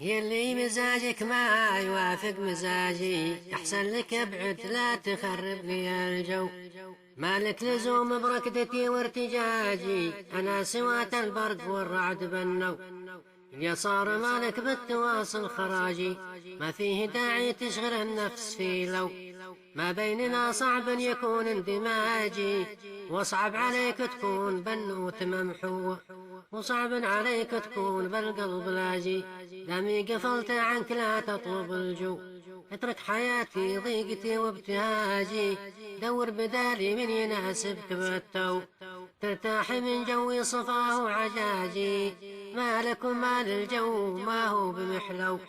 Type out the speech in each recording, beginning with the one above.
يلي مزاجك ما يوافق مزاجي، أحسن لك ابعد لا تخرب لي الجو. مالك لزوم بركضتي وارتجاجي، أنا سوات البرق والرعد بنو. اليسار مالك بالتواصل خراجي، ما فيه داعي تشغل النفس في لو. ما بيننا صعب يكون اندماجي، وصعب عليك تكون بنوت ممحوة، وصعب عليك تكون بالقلب لاجي. دامي قفلت عنك لا تطلب الجو، اترك حياتي ضيقتي وابتهاجي. دور بدالي من يناسبك بالتو، ترتاحي من جوي صفاه وعجاجي. مالك ومال الجو ما هو بمحلو،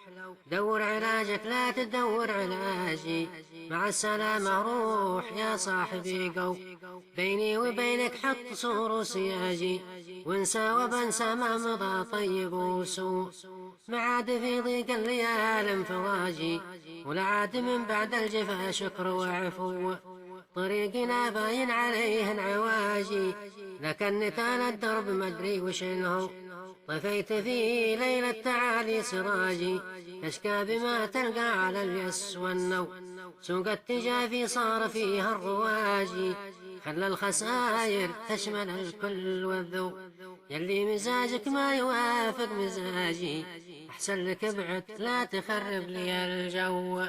دور علاجك لا تدور علاجي. مع السلامة روح يا صاحبي قو، بيني وبينك حط صور وسياجي، وانسى وبنسى ما مضى طيب وسوء. ما عاد في ضيق الليالي انفراجي، ولا عاد من بعد الجفا شكر وعفو. طريقنا باين عليه انعواجي، لكن نتال الدرب مدري وشنه. طفيت في ليلة تعالي سراجي، أشكى بما تلقى على اليس والنو. سوق التجافي صار فيها الرواجي، خلى الخسائر تشمل الكل والذو. يلي مزاجك ما يوافق مزاجي، أحسن لك ابعد لا تخرب لي الجو.